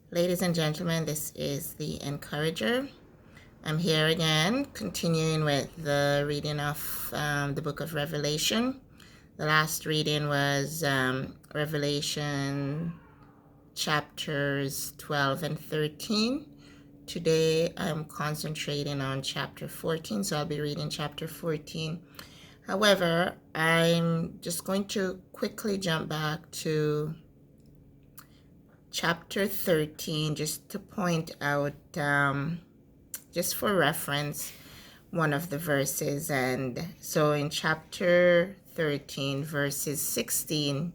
Ladies and gentlemen, this is the Encourager. I'm here again, continuing with the reading of the book of Revelation. The last reading was Revelation chapters 12 and 13. Today I'm concentrating on chapter 14, so I'll be reading chapter 14. However, I'm just going to quickly jump back to chapter 13 just to point out, just for reference, one of the verses. And so in chapter 13, verses 16,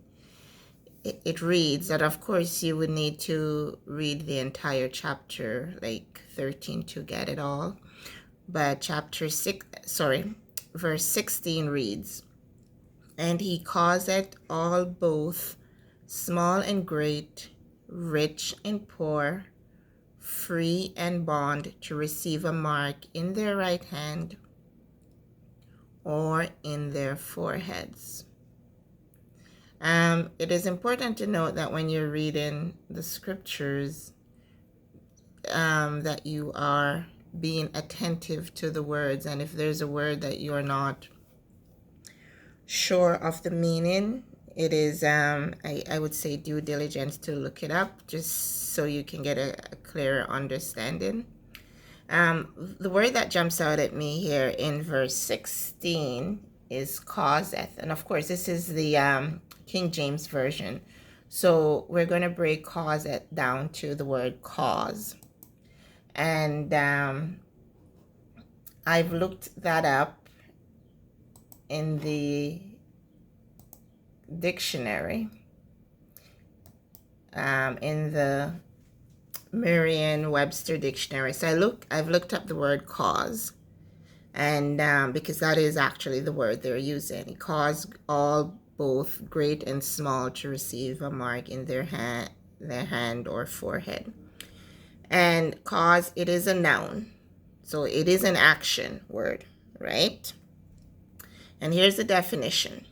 it reads that, of course, you would need to read the entire chapter, like 13, to get it all. But verse 16 reads, "And he causeth all, both small and great, rich and poor, free and bond, to receive a mark in their right hand or in their foreheads." It is important to note that when you're reading the scriptures, that you are being attentive to the words, and if there's a word that you are not sure of the meaning, it is I would say due diligence to look it up, just so you can get a clearer understanding. The word that jumps out at me here in verse 16 is causeth, and of course this is the King James Version, so we're going to break causeth down to the word cause. And I've looked that up in the dictionary, in the Merriam-Webster dictionary. So I've looked up the word cause, and because that is actually the word they're using. Cause all, both great and small, to receive a mark in their hand or forehead. And cause, it is a noun, so it is an action word, right? And here's the definition.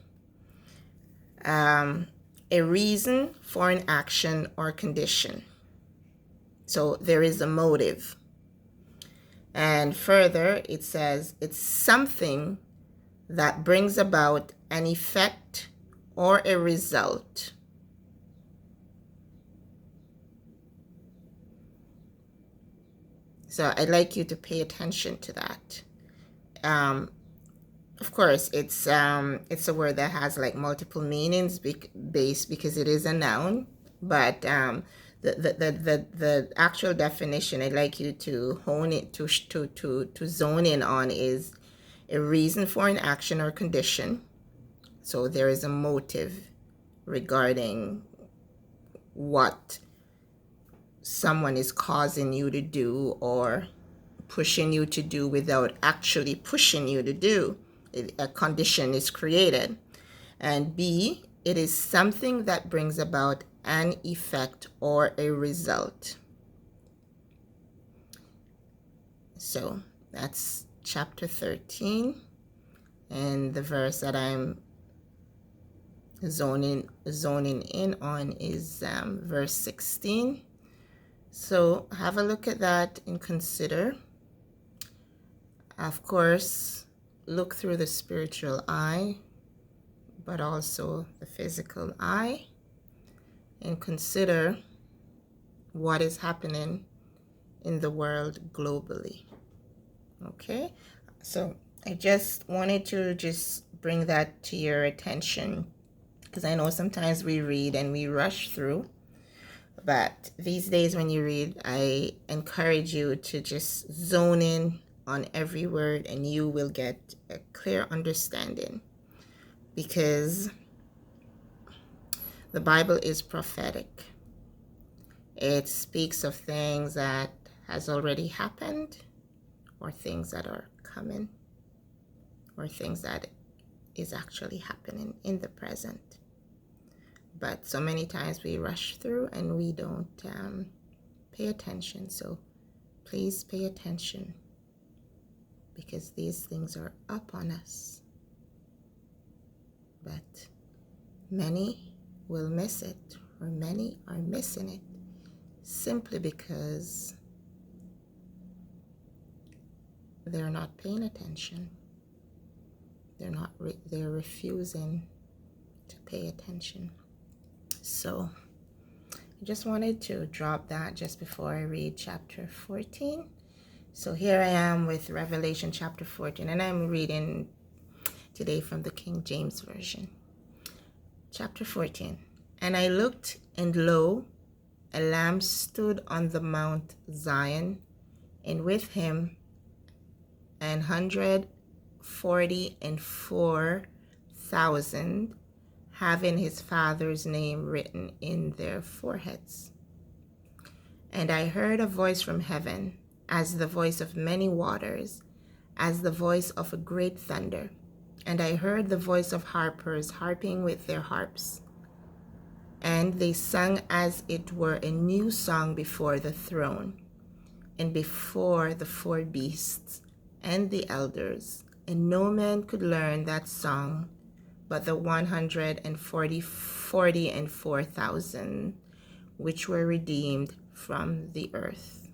A reason for an action or condition. So there is a motive. And further, it says it's something that brings about an effect or a result. So I'd like you to pay attention to that. Of course, it's a word that has like multiple meanings because it is a noun, but the actual definition I'd like you to hone it to zone in on is a reason for an action or condition. So there is a motive regarding what someone is causing you to do or pushing you to do without actually pushing you to do. A condition is created. And B, it is something that brings about an effect or a result. So that's chapter 13, and the verse that I'm zoning in on is verse 16. So have a look at that and consider. Of course, look through the spiritual eye, but also the physical eye, and consider what is happening in the world globally. Okay, so I just wanted to just bring that to your attention, because I know sometimes we read and we rush through, but these days when you read, I encourage you to just zone in on every word, and you will get a clear understanding, because the Bible is prophetic. It speaks of things that has already happened, or things that are coming, or things that is actually happening in the present. But so many times we rush through and we don't pay attention. So please pay attention, because these things are upon us. But many will miss it, or many are missing it. simply because they're not paying attention. They're refusing to pay attention. So I just wanted to drop that just before I read chapter 14. So here I am with Revelation chapter 14, and I'm reading today from the King James Version. Chapter 14. And I looked, and lo, a Lamb stood on the Mount Zion, and with him 144,000, having his Father's name written in their foreheads. And I heard a voice from heaven, as the voice of many waters, as the voice of a great thunder. And I heard the voice of harpers harping with their harps. And they sang as it were a new song before the throne, and before the four beasts and the elders. And no man could learn that song but the 144,000 which were redeemed from the earth.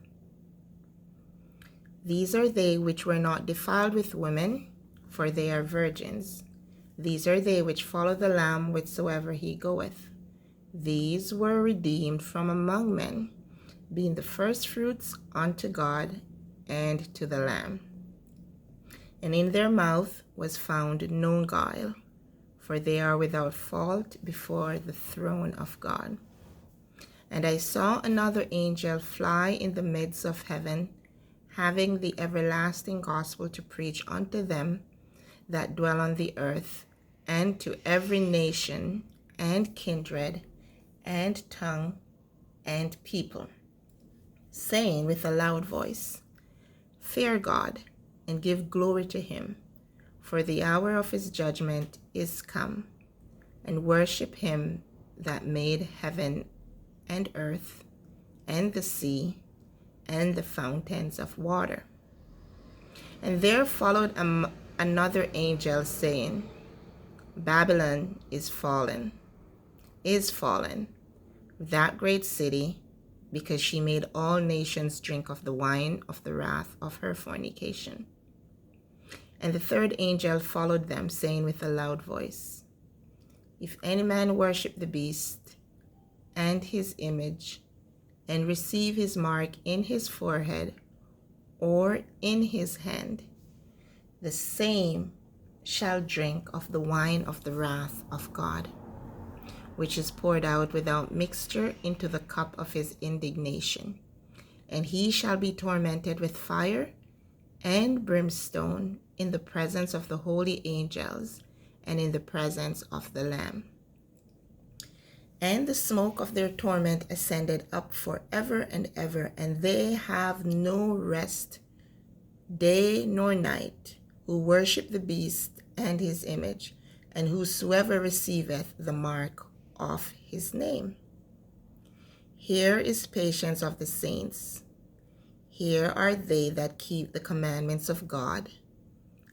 These are they which were not defiled with women, for they are virgins. These are they which follow the Lamb whithersoever he goeth. These were redeemed from among men, being the firstfruits unto God and to the Lamb. And in their mouth was found no guile, for they are without fault before the throne of God. And I saw another angel fly in the midst of heaven, having the everlasting gospel to preach unto them that dwell on the earth, and to every nation and kindred and tongue and people, saying with a loud voice, Fear God, and give glory to him, for the hour of his judgment is come, and worship him that made heaven and earth and the sea and the fountains of water. And there followed another angel, saying, Babylon is fallen, that great city, because she made all nations drink of the wine of the wrath of her fornication. And the third angel followed them, saying with a loud voice, If any man worship the beast and his image, and receive his mark in his forehead or in his hand, the same shall drink of the wine of the wrath of God, which is poured out without mixture into the cup of his indignation. And he shall be tormented with fire and brimstone in the presence of the holy angels and in the presence of the Lamb. And the smoke of their torment ascended up forever and ever, and they have no rest, day nor night, who worship the beast and his image, and whosoever receiveth the mark of his name. Here is patience of the saints. Here are they that keep the commandments of God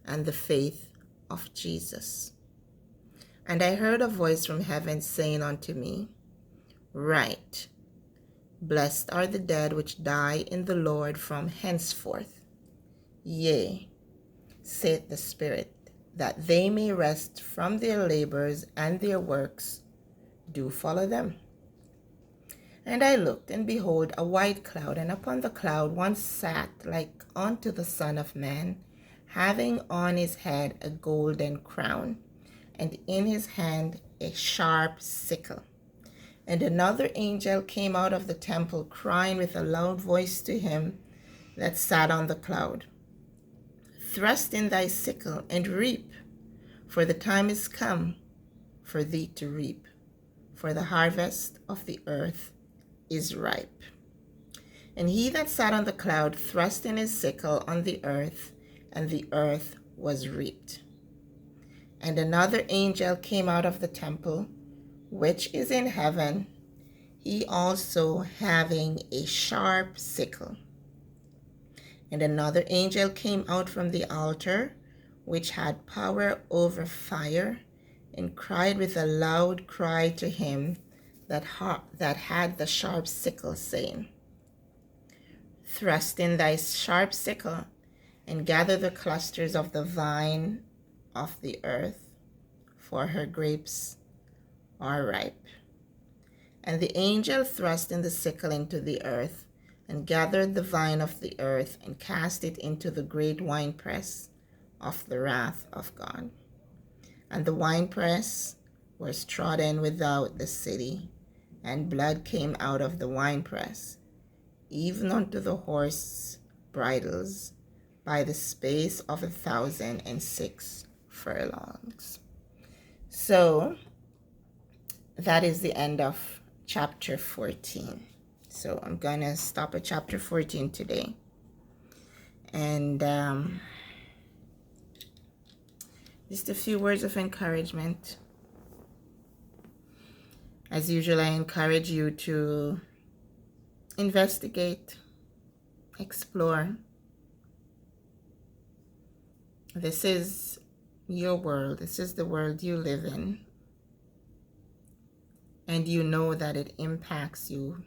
and the faith of Jesus. And I heard a voice from heaven saying unto me, Write, Blessed are the dead which die in the Lord from henceforth. Yea, saith the Spirit, that they may rest from their labors, and their works do follow them. And I looked, and behold, a white cloud, and upon the cloud one sat like unto the Son of Man, having on his head a golden crown, and in his hand a sharp sickle. And another angel came out of the temple, crying with a loud voice to him that sat on the cloud, Thrust in thy sickle, and reap, for the time is come for thee to reap, for the harvest of the earth is ripe. And he that sat on the cloud thrust in his sickle on the earth, and the earth was reaped. And another angel came out of the temple, which is in heaven, he also having a sharp sickle. And another angel came out from the altar, which had power over fire, and cried with a loud cry to him that had the sharp sickle, saying, Thrust in thy sharp sickle, and gather the clusters of the vine of the earth, for her grapes are ripe. And the angel thrust in the sickle into the earth, and gathered the vine of the earth, and cast it into the great winepress of the wrath of God. And the winepress was trodden without the city, and blood came out of the winepress, even unto the horse bridles, by the space of 1,006 furlongs. So that is the end of chapter 14. So I'm going to stop at chapter 14 today. And just a few words of encouragement. As usual, I encourage you to investigate, explore. This is your world. This is the world you live in. And you know that it impacts you.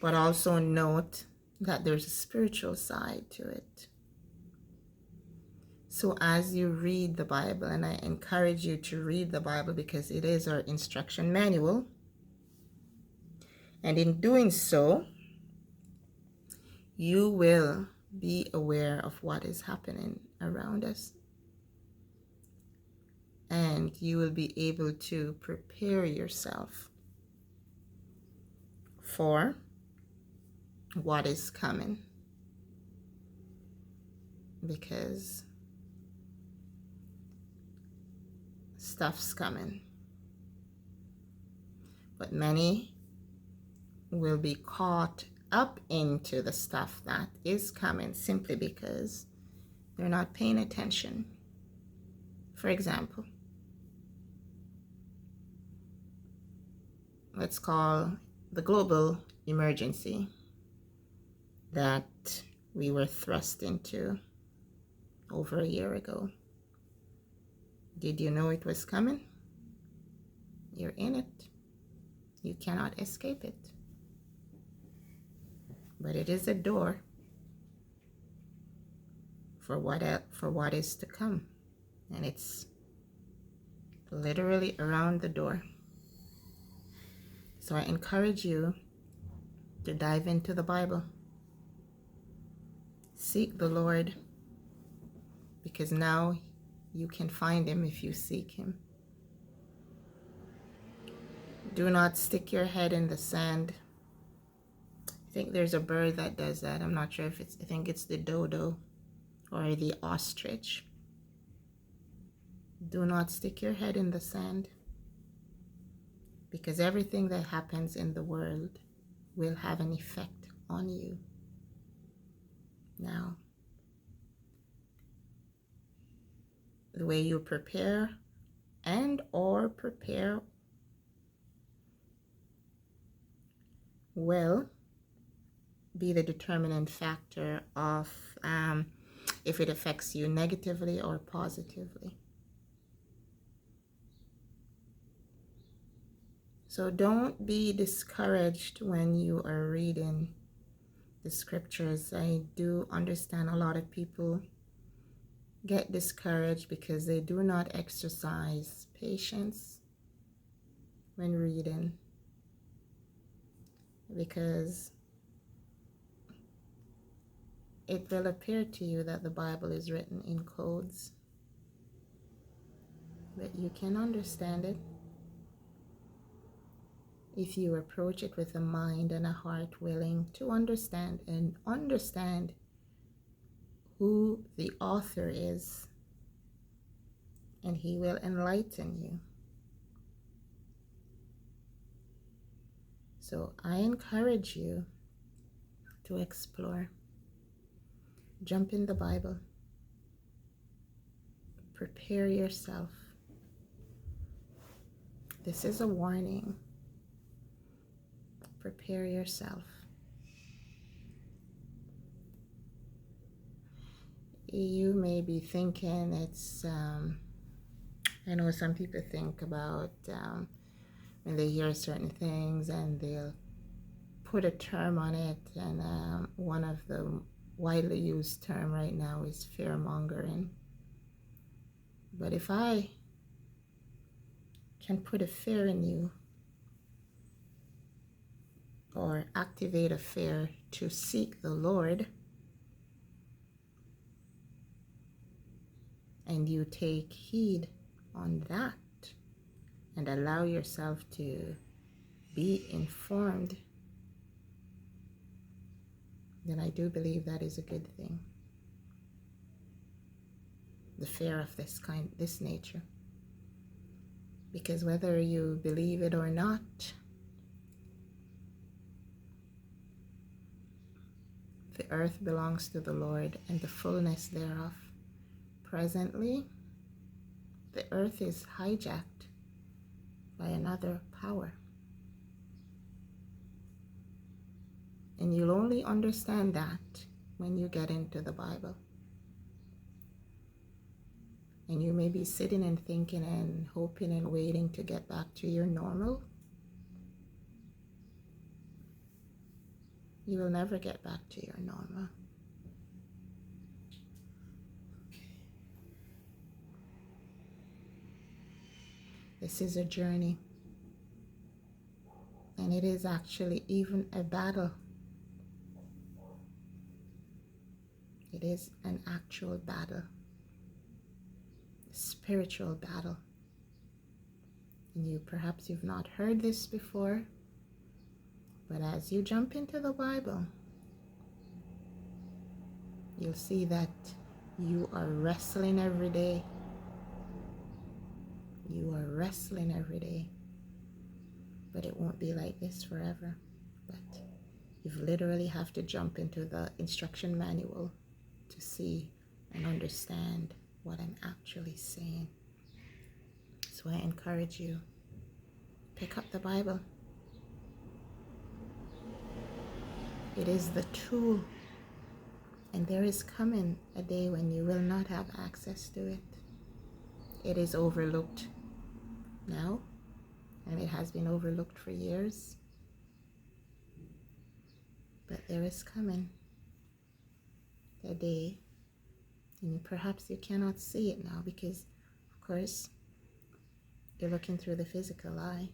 But also note that there's a spiritual side to it. So as you read the Bible, and I encourage you to read the Bible because it is our instruction manual, and in doing so, you will be aware of what is happening around us. And you will be able to prepare yourself for what is coming. Because stuff's coming. But many will be caught up into the stuff that is coming simply because they're not paying attention. For example, let's call the global emergency that we were thrust into over a year ago. Did you know it was coming? You're in it. You cannot escape it. But it is a door for what is to come. And it's literally around the door. So I encourage you to dive into the Bible. Seek the Lord, because now you can find him if you seek him. Do not stick your head in the sand. I think there's a bird that does that. I'm not sure if I think it's the dodo or the ostrich. Do not stick your head in the sand, because everything that happens in the world will have an effect on you. Now, the way you prepare or prepare will be the determinant factor of if it affects you negatively or positively. So don't be discouraged when you are reading the scriptures. I do understand a lot of people get discouraged because they do not exercise patience when reading, because it will appear to you that the Bible is written in codes, but you can understand it if you approach it with a mind and a heart willing to understand, and understand who the author is, and he will enlighten you. So I encourage you to explore. Jump in the Bible. Prepare yourself. This is a warning. Prepare yourself. You may be thinking it's, I know some people think about when they hear certain things and they'll put a term on it, and one of the widely used term right now is fear mongering. But if I can put a fear in you, or activate a fear to seek the Lord, and you take heed on that and allow yourself to be informed, then I do believe that is a good thing. The fear of this nature. Because whether you believe it or not, the earth belongs to the Lord and the fullness thereof. Presently, the earth is hijacked by another power. And you'll only understand that when you get into the Bible. And you may be sitting and thinking and hoping and waiting to get back to your normal. You will never get back to your normal. This is a journey. And it is actually even a battle. It is an actual battle. A spiritual battle. And perhaps you've not heard this before. But as you jump into the Bible, you'll see that you are wrestling every day. You are wrestling every day. But it won't be like this forever. But you literally have to jump into the instruction manual to see and understand what I'm actually saying. So I encourage you, pick up the Bible. It is the tool, and there is coming a day when you will not have access to it. It is overlooked now, and it has been overlooked for years. But there is coming a day, and perhaps you cannot see it now because, of course, you're looking through the physical eye.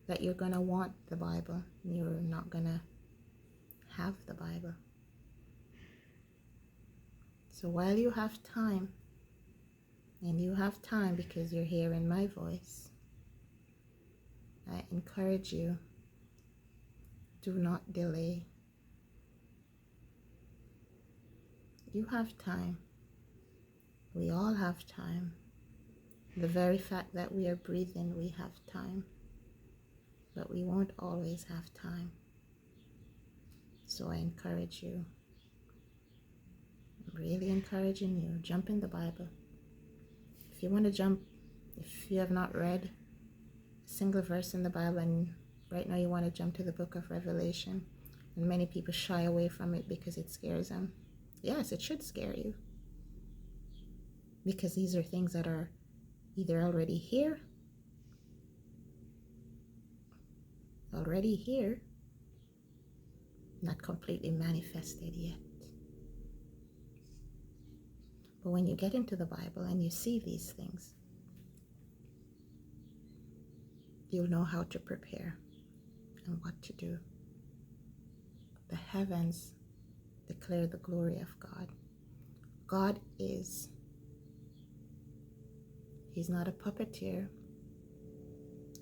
That you're going to want the Bible, and you're not going to have the Bible. So while you have time, and you have time because you're hearing my voice, I encourage you, do not delay. You have time. We all have time. The very fact that we are breathing, we have time. But we won't always have time. So I encourage you, I'm really encouraging you, jump in the Bible. If you want to jump, if you have not read a single verse in the Bible and right now you want to jump to the book of Revelation, and many people shy away from it because it scares them. Yes, it should scare you. Because these are things that are either already here, not completely manifested yet. But when you get into the Bible and you see these things, you'll know how to prepare and what to do. The heavens declare the glory of God. God is. He's not a puppeteer.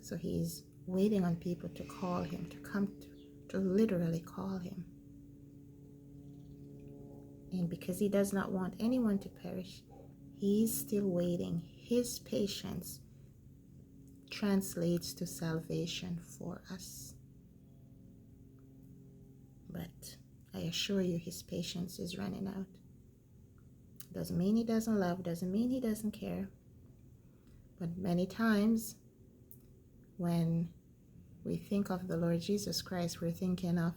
So he's waiting on people to call him, to come to literally call him. And because he does not want anyone to perish, he's still waiting. His patience translates to salvation for us. But I assure you, his patience is running out. Doesn't mean he doesn't love, doesn't mean he doesn't care. But many times when we think of the Lord Jesus Christ, we're thinking of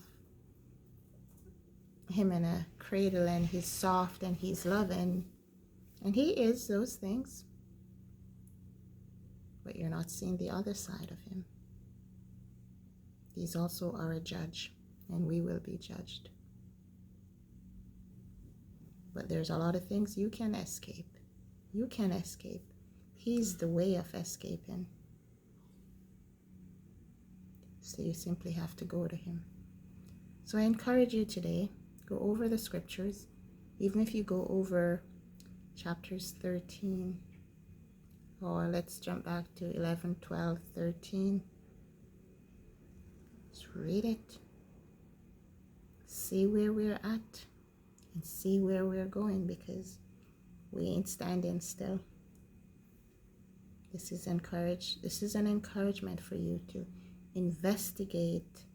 him in a cradle, and he's soft and he's loving, and he is those things. But you're not seeing the other side of him. He's also our judge, and we will be judged. But there's a lot of things you can escape. You can escape. He's the way of escaping. So you simply have to go to him. So I encourage you today, go over the scriptures. Even if you go over chapters 13, or let's jump back to 11, 12, 13. Just read it. See where we're at and see where we're going, because we ain't standing still. This is an encouragement for you to investigate,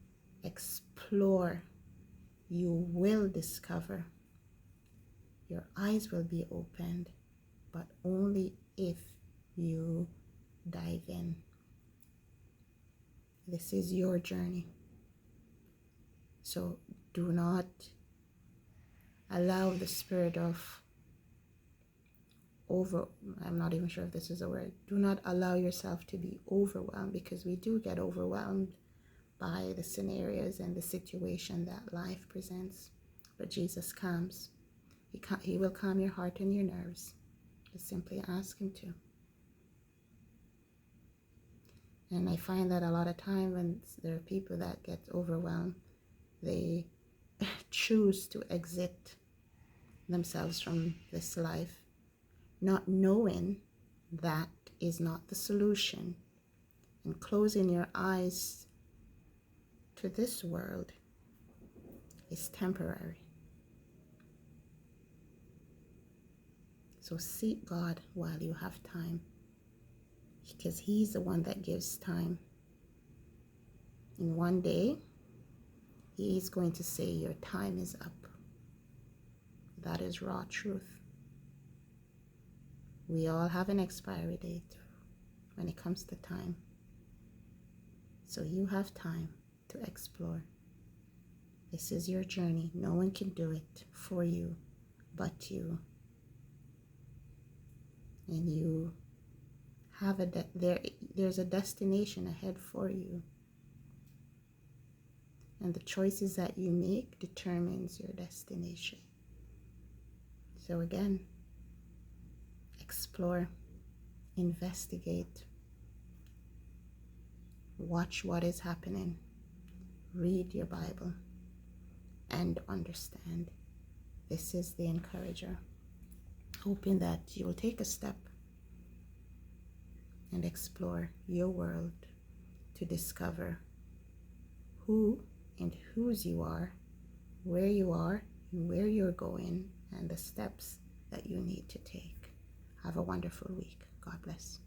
explore. You will discover. Your eyes will be opened, but only if you dive in. This is your journey. So do not allow the spirit of I'm not even sure if this is a word. Do not allow yourself to be overwhelmed, because we do get overwhelmed by the scenarios and the situation that life presents. But Jesus calms. He will calm your heart and your nerves. Just simply ask him to. And I find that a lot of time when there are people that get overwhelmed, they choose to exit themselves from this life, not knowing that is not the solution, and closing your eyes to this world is temporary. So seek God while you have time, because he's the one that gives time. And one day, he's going to say your time is up. That is raw truth. We all have an expiry date when it comes to time. So you have time to explore. This is your journey. No one can do it for you but you. And you have there's a destination ahead for you. And the choices that you make determines your destination. So again, explore, investigate, watch what is happening, read your Bible, and understand. This is the encourager, hoping that you will take a step and explore your world to discover who and whose you are, and where you're going, and the steps that you need to take. Have a wonderful week. God bless.